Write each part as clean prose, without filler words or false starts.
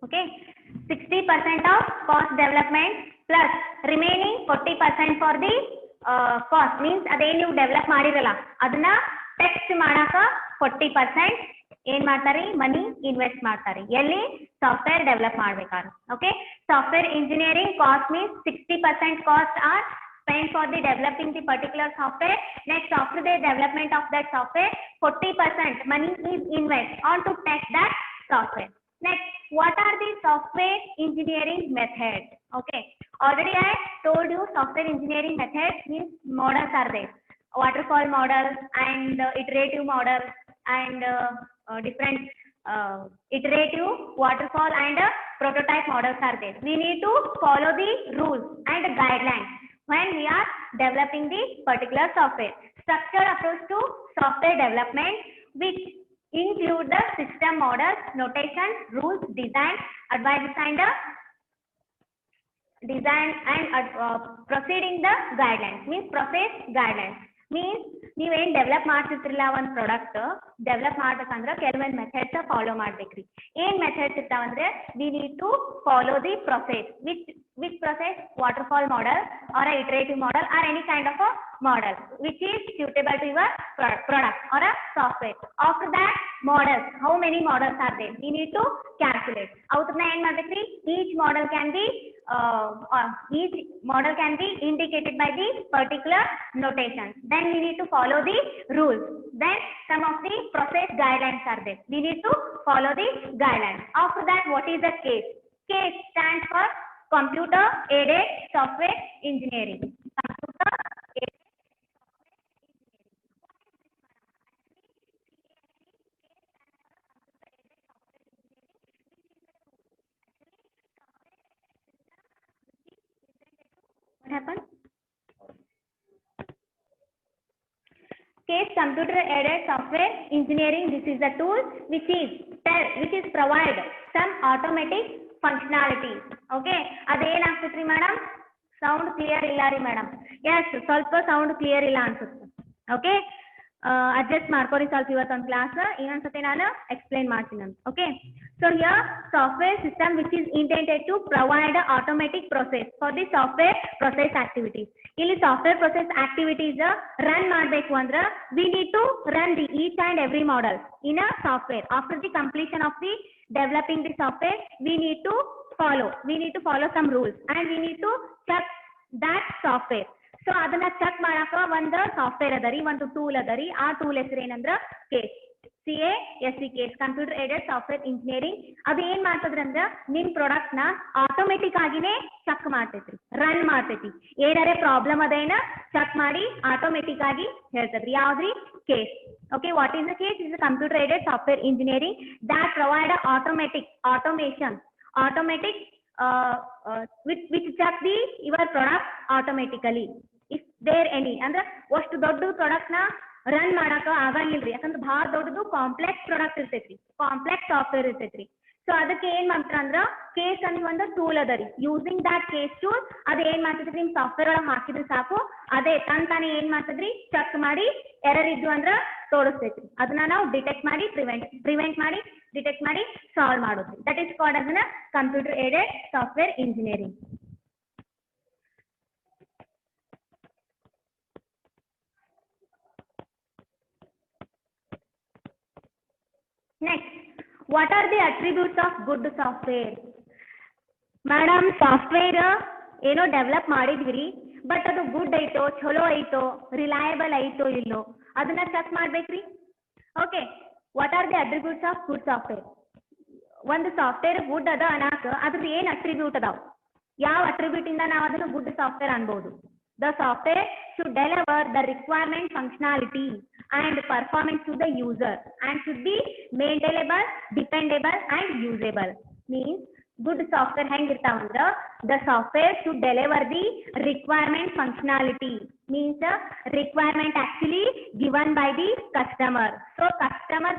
Okay, 60% of cost development plus remaining 40% for the cost means ಅದೇ ನೀವು develop ಮಾಡಿರಲ್ಲ ಅದನ್ನ ಟೆಸ್ಟ್ ಮಾಡಾಕ 40% ಏನ್ ಮಾಡ್ತಾರೆ ಮನಿ ಇನ್ವೆಸ್ಟ್ ಮಾಡ್ತಾರೆ ಎಲ್ಲಿ ಸಾಫ್ಟ್ವೇರ್ ಡೆವಲಪ್ ಮಾಡ್ಬೇಕಾದ್ರೆ. Okay, software engineering cost means 60% cost are spent for the developing the particular software. Next, after the development of that software, 40% money is invest on to test that software. Next, what are the software engineering methods? Okay, already I told you software engineering methods means models are there, waterfall model and iterative model and different iterative, waterfall and prototype models are there. We need to follow the rules and guidelines when we are developing the particular software. Structured approach to software development which include the system models, notation, rules, design, advice and proceeding the guidelines means process guidelines means ನೀವು ಏನು develop ಮಾಡ್ತಿರ್ತಿರಲ್ಲ ಒಂದು product develop ಮಾಡ್ಬೇಕಂದ್ರೆ ಕೆಲವೊಂದು methods follow ಮಾಡ್ಬೇಕ್ರಿ. ಏನ್ methods ಇರ್ತಾವಂದ್ರೆ we need to follow the process which process, waterfall model or a iterative model or any kind of a model which is suitable to your product or a software. After that, models, how many models are there, we need to calculate. Avutna ಏನು ಮಾಡ್ಬೇಕ್ರಿ, each model can be indicated by the particular notation. Then we need to follow the rules. Then some of the process guidelines are there, we need to follow the guidelines. After that, what is the case? Case stands for computer aided software engineering. Computer aided what happened? Case computer aided software engineering. This is the tool which is provide some automatic functionalities. Okay, ಅದೇನಾಗ್ತೈತ್ರಿ madam, sound clear ಇಲ್ಲ ರೀ madam. Yes, ಸ್ವಲ್ಪ sound clear ಇಲ್ಲ ಅನ್ಸುತ್ತೆ. Okay, adjust ಮಾಡ್ಕೊರಿ ಸ್ವಲ್ಪ ಇವತ್ತೊಂದು class ಇನ್ನೊಂದ್ಸತಿ ನಾನು ಎಕ್ಸ್ಪ್ಲೈನ್ ಮಾಡ್ತೀನಿ ಅಂತ. Okay, so here software system which is intended to provide automatic process for the software process activities. ಇಲ್ಲಿ ಸಾಫ್ಟ್ವೇರ್ ಪ್ರೊಸೆಸ್ ಆಕ್ಟಿವಿಟೀಸ್ ರನ್ ಮಾಡಬೇಕು ಅಂದ್ರೆ we need to run the each and every model in a software. After the completion of the developing the software, we need to follow some rules and we need to check that software. So adana check ಮಾಡಾಕ ಒಂದು software ಅದರಿ, ಒಂದು tool ಅದರಿ. ಆ tool ಹೆಸರು ಏನಂದ್ರ case, CASE, case computer aided software engineering. ಅದು ಏನ್ ಮಾಡ್ತದ್ರಿ ಅಂದ್ರ ನಿಮ್ ಪ್ರಾಡಕ್ಟ್ ನ ಆಟೋಮೆಟಿಕ್ ಆಗಿನೇ ಚೆಕ್ ಮಾಡ್ತೈತ್ರಿ, ರನ್ ಮಾಡ್ತೈತಿ. ಏನಾರೇ ಪ್ರಾಬ್ಲಮ್ ಅದೇನ ಚೆಕ್ ಮಾಡಿ ಆಟೋಮೆಟಿಕ್ ಆಗಿ ಹೇಳ್ತದ್ರಿ. ಯಾವ್ದ್ರಿ? Case. Okay, what is the case? Is a computer aided software engineering that provide automation which check your product automatically if there any. ಅಂದ್ರೆ ಅಷ್ಟು ದೊಡ್ಡ ಪ್ರಾಡಕ್ಟ್ ನ ರನ್ ಮಾಡಾಕ ಆಗಂಗಿಲ್ರಿ, ಯಾಕಂದ್ರೆ ಬಹಳ ದೊಡ್ಡದು ಕಾಂಪ್ಲೆಕ್ಸ್ ಪ್ರಾಡಕ್ಟ್ ಇರ್ತೈತ್ರಿ, ಕಾಂಪ್ಲೆಕ್ಸ್ ಸಾಫ್ಟ್ವೇರ್ ಇರ್ತೈತ್ರಿ. ಸೊ ಅದಕ್ಕೆ ಏನ್ ಮಾಡ್ತಾರ ಅಂದ್ರ ಕೇಸ್ ಅನ್ನೋ ಒಂದು ಟೂಲ್ ಅದರಿ. ಯೂಸಿಂಗ್ ದಟ್ ಕೇಸ್ ಟೂಲ್ ಅದ ಏನ್ ಮಾಡ್ತದ್ರಿ, ನಿಮ್ ಸಾಫ್ಟ್ವೇರ್ ಒಳಗೆ ಹಾಕಿದ್ರೆ ಸಾಕು, ಅದೇ ತಾನೇ ಏನ್ ಮಾಡ್ತದ್ರಿ, ಚೆಕ್ ಮಾಡಿ ಎರರ್ ಇದ್ದು ಅಂದ್ರ ತೋರಿಸ್ತೈತ್ರಿ. ಅದನ್ನ ನಾವು ಡಿಟೆಕ್ಟ್ ಮಾಡಿ ಡಿಟೆಕ್ಟ್ ಮಾಡಿ ಸಾಲ್ವ್ ಮಾಡೋದು. That is called as computer aided software engineering. Next, what are the attributes of good software? Madam, software ಏನೋ ಡೆವಲಪ್ ಮಾಡಿದ್ವಿ, ಬಟ್ ಅದು ಗುಡ್ ಐತೋ, ಚಲೋ ಐತೋ, ರಿಲಯಬಲ್ ಐತೋ ಇಲ್ಲೋ ಅದನ್ನ ಚೆಕ್ ಮಾಡ್ಬೇಕ್ರಿ. Okay, what are the attributes of good software? ಒಂದು software good ಅದ ಅನ್ನಾಕ ಅದ್ರದ್ದು ಏನ್ ಅಟ್ರಿಬ್ಯೂಟ್ ಅದಾವ, ಯಾವ ಅಟ್ರಿಬ್ಯೂಟ್ ಇಂದ ನಾವು ಅದನ್ನ ಗುಡ್ ಸಾಫ್ಟ್ವೇರ್ ಅನ್ಬಹುದು? The software should deliver the requirement functionality and performance to the user and should be maintainable, dependable and usable. Means good software hengirtavandra the software should deliver the requirement functionality, means the requirement actually given by the customer. So customer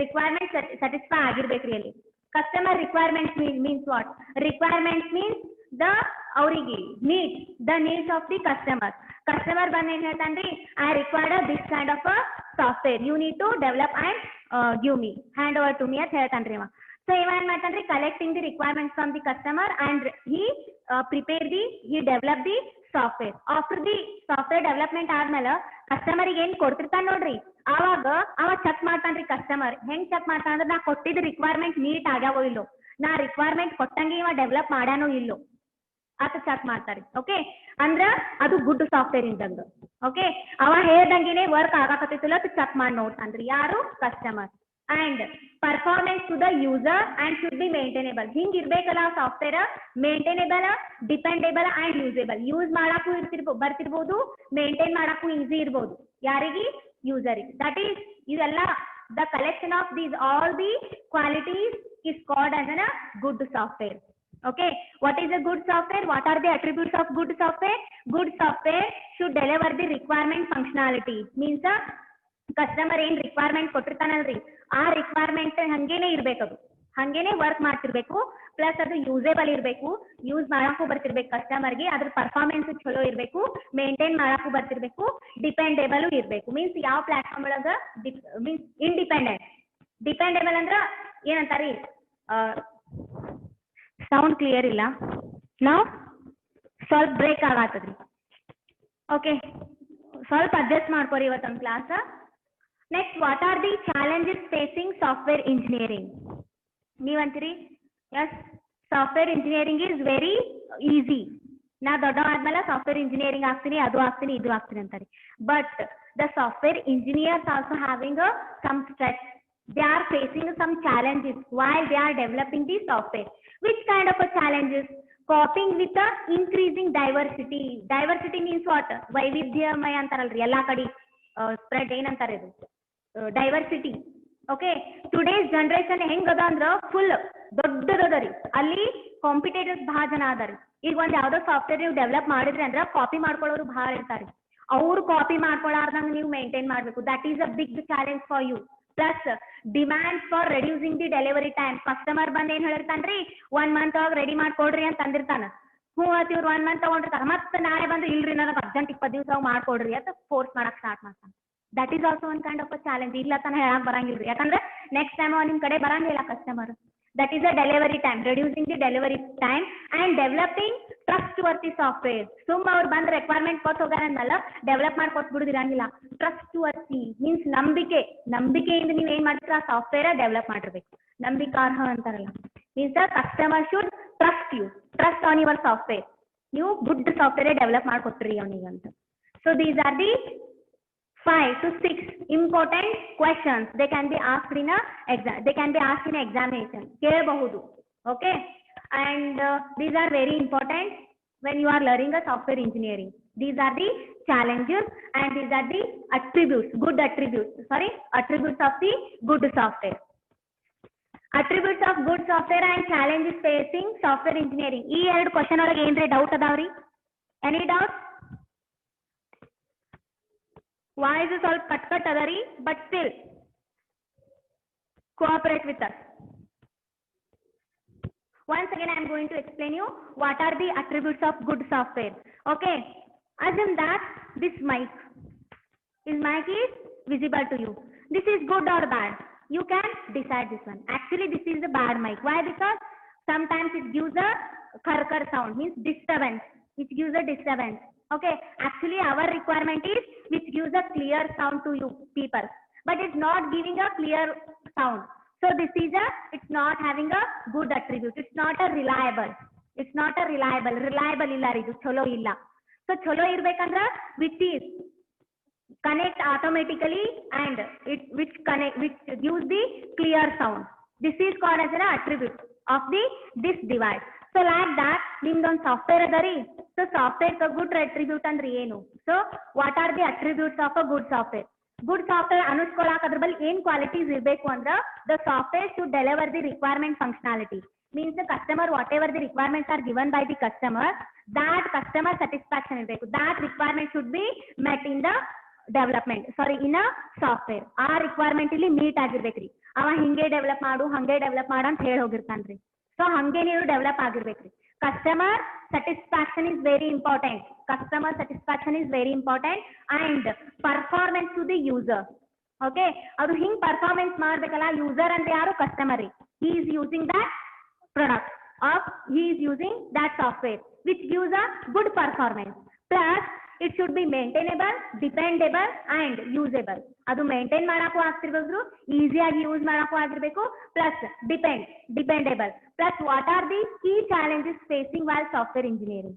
requirement satisfy ಆಗಿರ್ಬೇಕ್ರಿ. ಅಲ್ಲಿ customer requirements means what? Requirements means the ಅವರಿಗೆ the needs of the customer ಬಂದು ಏನ್ ಹೇಳ್ತಾನ್ರಿ, I require this kind of a software, you need to develop and give me, hand over to me ಅಂತ ಹೇಳ್ತಾನ್ರಿ. So ಇವ ಏನ್ ಮಾಡ್ತಾನ್ರಿ, collecting the requirements from the customer and he develop the software. After the software development ಆದ್ಮೇಲೆ customer ಗೆ ಏನ್ ಕೊಡ್ತಿರ್ತಾನ ನೋಡ್ರಿ, ಅವಾಗ ಅವ ಚೆಕ್ ಮಾಡ್ತಾನ್ರಿ. ಕಸ್ಟಮರ್ ಹೆಂಗ್ ಚೆಕ್ ಮಾಡ್ತಾನ ಅಂದ್ರೆ, ನಾ ಕೊಟ್ಟಿದ್ದ ರಿಕ್ವೈರ್ಮೆಂಟ್ ಮೀಟ್ ಆಗ್ಯಾವೋ ಇಲ್ಲೋ, ನಾ ರಿಕ್ವೈರ್ಮೆಂಟ್ ಕೊಟ್ಟಂಗೆ ಇವ ಡೆವಲಪ್ ಮಾಡ್ಯಾನೋ ಇಲ್ಲೋ ಅತ ಚೆಕ್ ಮಾಡ್ತಾರಿ. ಓಕೆ, ಅಂದ್ರ ಅದು ಗುಡ್ ಸಾಫ್ಟ್ವೇರ್ ಇದ್ದಂಗ. ಓಕೆ, ಅವ ಹೇಳ್ದಂಗೆನೆ ವರ್ಕ್ ಆಗಾಕತ್ತಿಲ್ಲ ಅಂತ ಚೆಕ್ ಮಾಡಿ ನೋಡ್ತಾನ್ರಿ ಯಾರು, customer. And performance to the user and should be maintainable. ಹಿಂಗ್ ಇರ್ಬೇಕಲ್ಲ software, maintainable, dependable and usable. Use ಮಾಡಕ್ಕೂ ಬರ್ತಿರ್ಬೋದು, ಮೇಂಟೈನ್ ಮಾಡಕ್ಕೂ ಈಸಿ ಇರ್ಬೋದು. ಯಾರಿಗೆ, ಯೂಸರಿಗೆ. ದಟ್ ಈಸ್, ಇದೆಲ್ಲ the collection of these all the qualities is called as a good software. Okay, what is a good software? What are the attributes of good software? Good software should deliver the requirement functionality. Means customer ಏನ್ requirement ಕೊಟ್ಟಿರ್ತಾನಲ್ರಿ, ಆ requirement ಹಂಗೇನೆ ಇರ್ಬೇಕು, ಅದು ಹಂಗೇನೆ work ಮಾಡ್ತಿರ್ಬೇಕು. Plus ಅದು usable ಇರ್ಬೇಕು, use ಮಾಡಕ್ಕೂ ಬರ್ತಿರ್ಬೇಕು ಕಸ್ಟಮರ್ಗೆ. ಅದ್ರ ಪರ್ಫಾರ್ಮೆನ್ಸ್ ಚಲೋ ಇರ್ಬೇಕು, ಮೇಂಟೈನ್ ಮಾಡಕ್ಕೂ ಬರ್ತಿರ್ಬೇಕು, ಡಿಪೆಂಡೇಬಲ್ ಇರ್ಬೇಕು. ಮೀನ್ಸ್ ಯಾವ ಪ್ಲಾಟ್ಫಾರ್ಮ್ ಒಳಗ ಮೀನ್ಸ್ ಇಂಡಿಪೆಂಡೆಂಟ್. ಡಿಪೆಂಡೇಬಲ್ ಅಂದ್ರ ಏನಂತಾರಿ, ಸೌಂಡ್ ಕ್ಲಿಯರ್ ಇಲ್ಲ, ನಾವು ಸ್ವಲ್ಪ ಬ್ರೇಕ್ ಆಗತ್ತದ್ರಿ. ಓಕೆ, ಸ್ವಲ್ಪ ಅಡ್ಜಸ್ಟ್ ಮಾಡ್ಕೊರಿ ಇವತ್ತೊಂದು class. Next, what are the challenges facing software engineering? ನೀವಂತೀರಿ yes, software engineering is very easy, ನಾ ದೊಡ್ಡ ಆದ್ಮೇಲೆ ಸಾಫ್ಟ್ವೇರ್ ಇಂಜಿನಿಯರಿಂಗ್ ಆಗ್ತೀನಿ, ಅದು ಆಗ್ತೀನಿ, ಇದು ಆಗ್ತೀನಿ ಅಂತಾರೆ. But the software engineers also having some stress. They are facing some challenges while they are developing the software. Which kind of a challenges? Coping with the increasing diversity. Diversity means what? ವೈವಿಧ್ಯಮಯ ಅಂತಾರಲ್ರಿ, ಎಲ್ಲಾ ಕಡೆ spread ಏನಂತಾರೆ ಇದು, diversity. Okay, today's generation ಹೆಂಗದ ಅಂದ್ರ full ದೊಡ್ಡದರಿ, ಅಲ್ಲಿ competitors ಬಹಳ ಜನ ಅದಾರಿ. ಈಗ ಒಂದ್ ಯಾವ್ದೋ ಸಾಫ್ಟ್ವೇರ್ ನೀವು ಡೆವಲಪ್ ಮಾಡಿದ್ರಿ ಅಂದ್ರ ಕಾಪಿ ಮಾಡ್ಕೊಳ್ಳೋರು ಬಹಳ ಇರ್ತಾರೆ. ಅವ್ರು ಕಾಪಿ ಮಾಡ್ಕೊಳ್ಳಾರ್ದಂಗ ನೀವು ಮೇಂಟೈನ್ ಮಾಡ್ಬೇಕು. That is a big challenge for you. Plus demand for reducing the delivery time. Customer ಬಂದ್ ಏನ್ ಹೇಳಿರ್ತಾನ್ರಿ, 1 month ಒಳಗೆ ರೆಡಿ ಮಾಡ್ಕೊಡ್ರಿ ಅಂತ ಅಂದಿರ್ತಾನ. ಹ್ಞೂ ಅತ್ ಇವ್ರು 1 month ತಗೊಂಡಿರ್ತಾರ, ಮತ್ತೆ ನಾಳೆ ಬಂದು ಇಲ್ರಿ ನನಗೆ ಅರ್ಜೆಂಟ್ 20 ದಿವಸ ಮಾಡ್ಕೊಡ್ರಿ ಅಂತ ಫೋರ್ಸ್ ಮಾಡಕ್ ಸ್ಟಾರ್ಟ್ ಮಾಡ್ತಾನೆ. That is also one kind of a challenge. ಇಲ್ಲ ತಾನ ಹೇಳಕ್ ಬರಂಗಿಲ್ರಿ, ಯಾಕಂದ್ರೆ ನೆಕ್ಸ್ಟ್ ಟೈಮ್ ನಿಮ್ ಕಡೆ ಬರಂಗಿಲ್ಲ customer. That is a delivery time, reducing the delivery time and developing trustworthy software. ಸುಮ್ಮ ಅವ್ರು ಬಂದ್ ರಿಕ್ವೈರ್ಮೆಂಟ್ ಕೊಟ್ಟು ಹೋಗಾರಲ್ಲ, ಡೆವಲಪ್ ಮಾಡಿ ಕೊಟ್ಟು ಬಿಡುದಿರಂಗಿಲ್ಲ. ಟ್ರಸ್ಟ್ ವರ್ತಿ ಮೀನ್ಸ್ ನಂಬಿಕೆಯಿಂದ ನೀವ್ ಏನ್ ಮಾಡ್ತೀರಾ, ಸಾಫ್ಟ್ವೇರ್ ಡೆವಲಪ್ ಮಾಡಿರ್ಬೇಕು. ನಂಬಿಕಾರ್ಹ ಅಂತಾರಲ್ಲ, means the customer should trust you, trust on your software. ನೀವು ಗುಡ್ ಸಾಫ್ಟ್ವೇರ್ ಡೆವಲಪ್ ಮಾಡ್ಕೊಟ್ರಿ ಅವನಿಗಂತ. So these are the 5 to 6 important questions. They can be asked in a exam. They can be asked in examination. ಕೇಳಬಹುದು. Okay, and these are very important when you are learning a software engineering. These are the challenges and these are the attributes, good attributes. Sorry, attributes of the good software. Attributes of good software and challenges facing software engineering. ಈ ಎರಡು question ಒಳಗೆ ಏನ್ರಿ doubt ಅದಾವ್ರಿ? Any doubt? Voice ಸ್ವಲ್ಪ cut ಅದರಿ, but still cooperate with us. Once again I am going to explain you what are the attributes of good software. Okay, assume that this mic is visible to you. This is good or bad? You can decide this one. Actually this is a bad mic. Why? Because sometimes it gives a khar sound, means disturbance. It gives a disturbance. Okay, actually our requirement is which gives a clear sound to you people, but it's not giving a clear sound. So this is it's not having a good attribute. It's not a reliable. It's not a reliable illa idu, cholo illa. So cholo irbekandra which is connect automatically and which gives the clear sound. This is called as an attribute of this device. So like that, nimdon software adari. So software ka good attribute andre ಏನು? So what are the attributes of a good software? Good software ಅನುಸ್ಕೊಳ್ಳಾಕ ಅದ್ರ ಬಲ್ಲಿ ಏನ್ qualities ಇರಬೇಕು ಅಂದ್ರ, the software should deliver the requirement functionality. Means the customer, whatever the requirements are given by the customer, that customer satisfaction ಇರಬೇಕು. That requirement should be met in the development, sorry in a software. ಆ requirement ಇಲ್ಲಿ meet ಆಗಿರ್ಬೇಕ್ರಿ. ಅವ ಹಿಂಗೆ develop ಮಾಡು ಹಂಗೆ develop ಮಾಡು ಅಂತ ಹೇಳಿ ಹೋಗಿರ್ತಾನ್ರಿ. ಸೊ ಹಂಗೆ ನೀವು ಡೆವಲಪ್ ಆಗಿರ್ಬೇಕ್ರಿ. Customer satisfaction is very important. Customer satisfaction is very important and performance to the user. Okay, ಅದು ಹಿಂಗ್ ಪರ್ಫಾರ್ಮೆನ್ಸ್ ಮಾಡ್ಬೇಕಲ್ಲ. ಯೂಸರ್ ಅಂದ್ರೆ ಯಾರು? ಕಸ್ಟಮರ್ ರೀ. he is using that product or he is using that software which gives a good performance. Plus it should be maintainable, dependable and usable. ಅದು maintain ಮಾಡಕ್ಕೂ ಆಗ್ತಿರ್ಬೇಕು, ಈಸಿಯಾಗಿ ಯೂಸ್ ಮಾಡಕ್ಕೂ ಆಗಿರ್ಬೇಕು, plus dependable. Plus what are the key challenges facing while software engineering?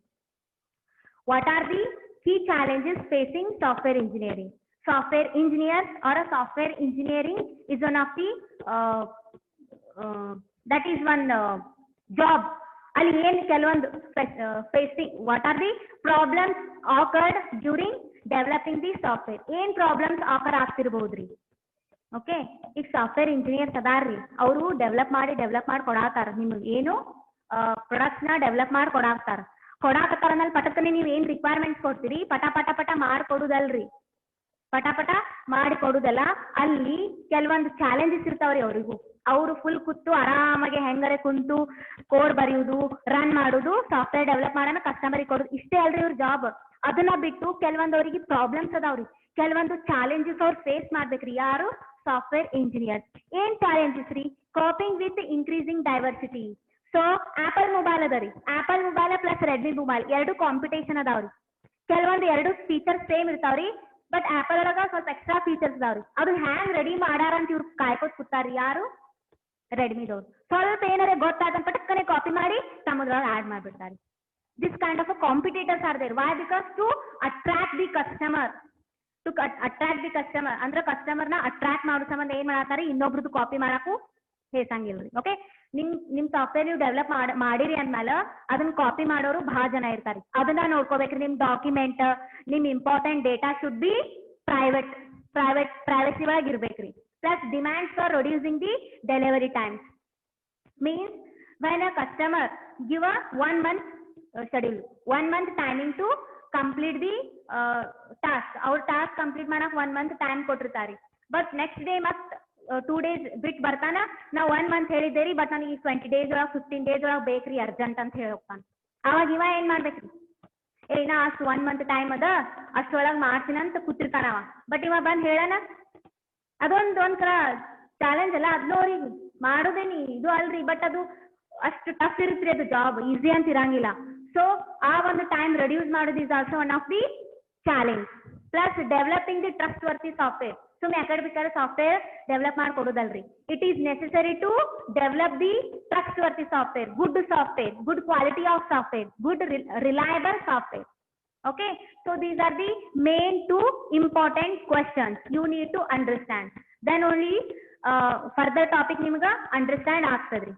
What are the key challenges facing software engineering? Software engineers or a software engineering is one of the that is one job. ಅಲ್ಲಿ ಏನು ಕೆಲವೊಂದು facing, what are the problems occurred during developing the software? ಏನ್ problems ಆಕರ್ ಆಗ್ತಿರ್ಬೋದ್ರಿ? Okay, ಈಗ software engineers ಅದಾರ್ರಿ, ಅವರು develop ಮಾಡಿ ಕೊಡಾತಾರ, ನಿಮ್ಗೆ ಏನು products ನ ಡೆವಲಪ್ ಮಾಡಿ ಕೊಡಾಕತ್ತಾರ ಮೇಲೆ ಪಟಕನೆ ನೀವು ಏನ್ ರಿಕ್ವೈರ್ಮೆಂಟ್ಸ್ ಕೊಡ್ತೀರಿ, ಪಟ ಮಾಡ್ಕೊಡುದಲ್ರಿ, ಪಟ ಮಾಡಿ ಕೊಡುದಲ್ಲ. ಅಲ್ಲಿ ಕೆಲವೊಂದು ಚಾಲೆಂಜಸ್ ಇರ್ತಾವ್ರಿ ಅವರಿಗೂ. ಅವರು ಫುಲ್ ಕೂತು ಆರಾಮಾಗಿ ಹೆಂಗರೆ ಕುಂತು ಕೋಡ್ ಬರೆಯುವುದು, ರನ್ ಮಾಡುದು, ಸಾಫ್ಟ್ವೇರ್ ಡೆವಲಪ್ ಮಾಡೋಣ, ಕಸ್ಟಮರಿಗೆ ಕೊಡುದು, ಇಷ್ಟೇ ಅಲ್ರಿ ಇವ್ರ ಜಾಬ್. ಅದನ್ನ ಬಿಟ್ಟು ಕೆಲವೊಂದು ಅವರಿಗೆ ಪ್ರಾಬ್ಲಮ್ಸ್ ಅದಾವ್ರಿ, ಕೆಲವೊಂದು ಚಾಲೆಂಜಸ್ ಅವ್ರು ಫೇಸ್ ಮಾಡ್ಬೇಕ್ರಿ. ಯಾರು? Software engineers. ಏನ್ ಚಾಲೆಂಜಸ್ ರೀ? Coping with increasing diversity. So Apple mobile ಅದರಿ, Apple mobile plus Redmi mobile ಎರಡು ಕಾಂಪಿಟೇಷನ್ ಅದಾವ್ರಿ. ಕೆಲವೊಂದು ಎರಡು ಫೀಚರ್ಸ್ ಸೇಮ್ ಇರ್ತಾವ್ರಿ, ಬಟ್ ಆಪಲ್ ಒಳಗ ಸ್ವಲ್ಪ ಎಕ್ಸ್ಟ್ರಾ ಫೀಚರ್ಸ್ ಅದಾವ್ರಿ. ಅದು ಹ್ಯಾಂಗ್ ರೆಡಿ ಮಾಡಾರ ಅಂತ ಇವ್ರು ಕಾಯ್ಕೋತ್ ಕೂತಾರ್ರಿ. ಯಾರು? ರೆಡ್ಮಿದವ್ರು. ಸ್ವಲ್ಪ ಏನಾರ ಗೊತ್ತಾದ ಪಟಕ್ಕನೆ ಕಾಪಿ ಮಾಡಿ ತಮ್ಮದ್ರೊಳಗೆ ಆಡ್ ಮಾಡ್ಬಿಡ್ತಾರೆ. This kind of competitors are there. Why? Because to attract the customer. ಅಂದ್ರೆ ಕಸ್ಟಮರ್ ನ ಅಟ್ರಾಕ್ಟ್ ಮಾಡೋ ಸಂಬಂಧ ಏನ್ ಮಾಡತ್ತಾರೆ, ಇನ್ನೊಬ್ರದ್ದು ಕಾಪಿ ಮಾಡಕ್ಕೂ ಹೇಸಂಗಿಲ್ರಿ. ಓಕೆ, ನಿಮ್ ಸಾಫ್ಟ್ವೇರ್ ನೀವು ಡೆವಲಪ್ ಮಾಡಿರಿ ಅಂದ್ಮೇಲೆ ಅದನ್ನ ಕಾಪಿ ಮಾಡೋರು ಬಹಳ ಜನ ಇರ್ತಾರೆ. ಅದನ್ನ ನೋಡ್ಕೋಬೇಕ್ರಿ. ನಿಮ್ ಡಾಕ್ಯುಮೆಂಟ್, ನಿಮ್ important data should be privacy ಒಳಗೆ ಇರ್ಬೇಕ್ರಿ. Plus demands for reducing the delivery times. Means when a customer give a 1 month schedule, 1 month timing to complete the task. Our task complete manak 1 month time ಕೊಟ್ಟಿರ್ತಾರೆ. But next day must 2 days ಬಿಟ್ ಬರ್ತಾನ, ನಾವು 1 month ಹೇಳಿದ್ದೇರಿ, but ನನಗೆ 20 days ಒಳಗೆ 15 days ಒಳಗೆ ಬೇಕ್ರಿ urgent ಅಂತ ಹೇಳಿ ಹೋಗ್ತಾನ. ಅವಾಗ ಇವ ಏನ್ ಮಾಡ್ಬೇಕ್ರಿ? ನಾ ಅಷ್ಟು 1 month ಟೈಮ್ ಅದ, ಅಷ್ಟೊಳಗೆ ಮಾಡ್ತೀನಿ ಅಂತ ಕೂತಿರ್ತಾನವ. ಬಟ್ ಇವ ಬಂದ್ ಹೇಳನ, ಅದೊಂಥರ ಚಾಲೆಂಜ್ ಅಲ್ಲ. ಅದನ್ನ ಅವ್ರಿಗೆ ಮಾಡೋದೇನಿ ಇದು ಅಲ್ರಿ, ಬಟ್ ಅದು ಅಷ್ಟು ಟಫ್ ಇರುತ್ತೆ, ಅದು ಜಾಬ್ ಈಸಿ ಅಂತ ಇರಂಗಿಲ್ಲ. ಸೊ ಆ ಒಂದು ಟೈಮ್ ರೆಡ್ಯೂಸ್ ಮಾಡೋದು is also one of the challenge. Plus developing the trustworthy software. ಸುಮ್ಮನೆ ಯಾಕಡೆ ಬೇಕಾದ್ರೆ ಸಾಫ್ಟ್ವೇರ್ ಡೆವಲಪ್ ಮಾಡ್ಕೊಡೋದಲ್ರಿ. It is necessary to develop the trustworthy software, good quality of software, good reliable software. Okay, so these are the main two important questions you need to understand. Then only further topic nimaga understand agtadri.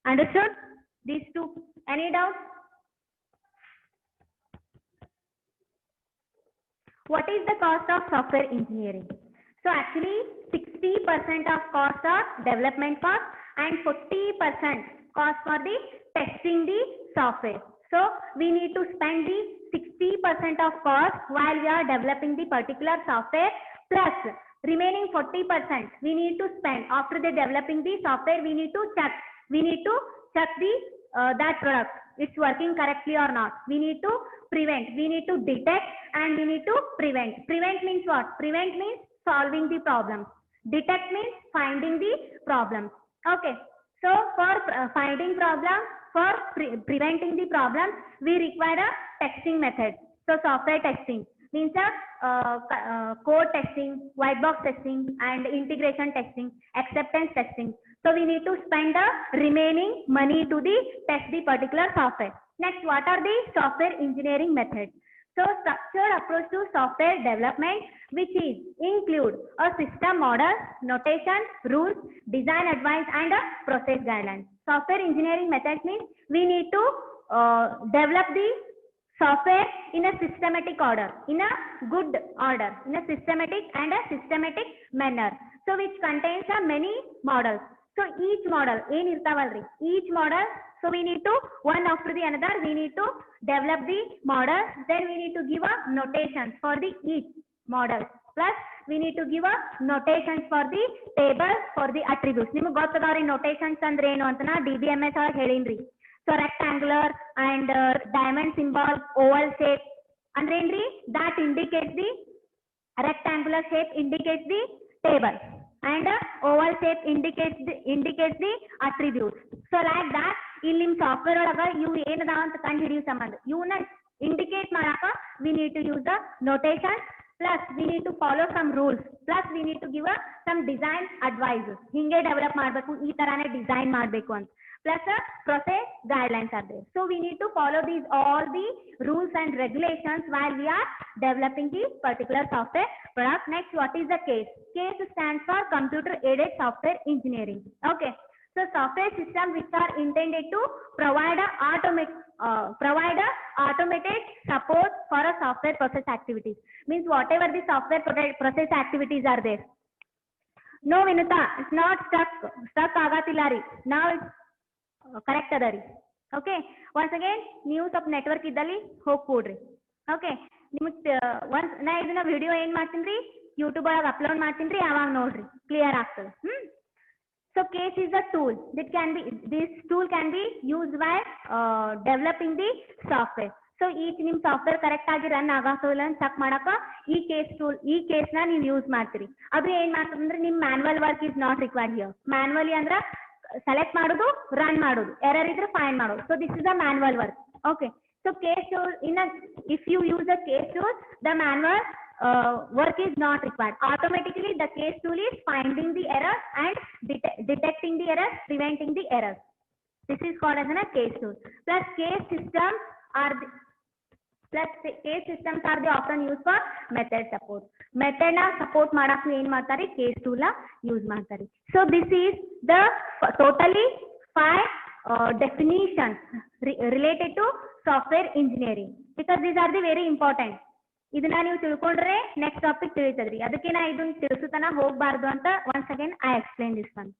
Understood these two? Any doubt? What is the cost of software engineering? So actually 60% of cost of development cost and 40% cost for the testing the software. So we need to spend the 60% of cost while we are developing the particular software, plus remaining 40% we need to spend after the developing the software. We need to check the that product it's working correctly or not. We need to prevent, we need to detect, and we need to prevent. Prevent means what? Prevent means solving the problem. Detect means finding the problem. Okay, so for finding problem, for preventing the problem, we require a testing method. So software testing means code testing, white box testing, and integration testing, acceptance testing. So we need to spend the remaining money to the test the particular software. Next, what are the software engineering methods? So structured approach to software development, which is include a system model, notation, rules, design advice, and a process guidelines. Software engineering methods means we need to develop the software in a systematic order, in a good order, in a systematic manner. So which contains a many models. So each model, each model. So we need to one after the another. We need to develop the model. Then we need to give a notations for the each model. Plus we need to give a notations for the table for the attributes. ನಿಮಗೆ ಗೊತ್ತದವ್ರಿ notations ಅಂದ್ರೆ ಏನು ಅಂತ ನಾ DBMS ಒಳಗೆ ಹೇಳಿನ್ರಿ. So rectangular and diamond symbol, oval shape ಅಂದ್ರೆ ಏನ್ರಿ? That indicates the rectangular shape indicates the table, and oval shape indicates the attributes. So like that ಇಲ್ಲಿ ನಿಮ್ ಸಾಫ್ಟ್ವೇರ್ ಒಳಗ ಇವು ಏನದಾವ ಅಂತ ಕಂಡು ಹಿಡಿಯೋ ಸಂಬಂಧ ಇವನ್ನ ಇಂಡಿಕೇಟ್ ಮಾಡಾಕ we need to use the notation, plus we need to follow some rules, plus we need to give some design advices. ಹಿಂಗೆ ಡೆವಲಪ್ ಮಾಡಬೇಕು, ಈ ತರಾನೇ ಡಿಸೈನ್ ಮಾಡಬೇಕು ಅಂತ, plus process guidelines are there. So we need to follow these all the rules and regulations while we are developing the particular software product. Next, what is the case? Case stands for computer aided software engineering. Okay, so software systems which are intended to provide a automated support for a software process activities. Means whatever the software process activities are there. No Vinuta, it's not stuck agatilla ರೀ. Now it's correct ಅದ ರೀ. Okay, once again ನೀವು ಸ್ವಲ್ಪ network ಇದ್ದಲ್ಲಿ ಹೋಗಿ ಕೂಡ್ರಿ. Okay, ನಿಮಗೆ once ನಾ ಇದನ್ನ ವಿಡಿಯೋ ಏನ್ ಮಾಡ್ತೀನಿ ರೀ, ಯೂಟ್ಯೂಬ್ ಒಳಗೆ ಅಪ್ಲೋಡ್ ಮಾಡ್ತೀನಿ ರೀ, ಅವಾಗ ನೋಡ್ರಿ ಕ್ಲಿಯರ್ ಆಗ್ತದೆ. So case is a tool that can be, this tool can be used while developing the software. So each ನಿಮ್ ಸಾಫ್ಟ್ವೇರ್ ಕರೆಕ್ಟ್ ಆಗಿ ರನ್ ಆಗಲ್ಲ ಅಂತ ಚೆಕ್ ಮಾಡಕ ಈ ಕೇಸ್ ಟೂಲ್, ಈ ಕೇಸ್ ನ ನೀವು ಯೂಸ್ ಮಾಡ್ತೀರಿ. ಅದು ಏನ್ ಮಾಡ್ತದೆ ಅಂದ್ರೆ ನಿಮ್ manual work is not required here. Manually ಅಂದ್ರ ಸೆಲೆಕ್ಟ್ ಮಾಡೋದು, ರನ್ ಮಾಡೋದು, ಎರರ್ ಇದ್ರೆ ಫೈಂಡ್ ಮಾಡೋದು. So this is a manual work. Okay, so case tool if you use a case tool, the manual work is not required. Automatically the case tool is finding the error and detecting the error, preventing the error. This is called as a case tool. Plus case systems are the often used for method support. Method na support ಮಾಡಕ್ಕೆ ಏನ್ ಮಾಡ್ತಾರೆ, case tool ನ use ಮಾಡ್ತಾರೆ. So this is the totally 5 definitions related to software engineering, because these are the very important. ಇದನ್ನ ನೀವು ತಿಳ್ಕೊಂಡ್ರೆ next topic ತಿಳಿತದ್ರಿ. ಅದಕ್ಕೆ ನಾ ಇದನ್ನ ತಿಳಿಸುತ್ತಾನ ಹೋಗ್ಬಾರ್ದು ಅಂತ once again I explain this one.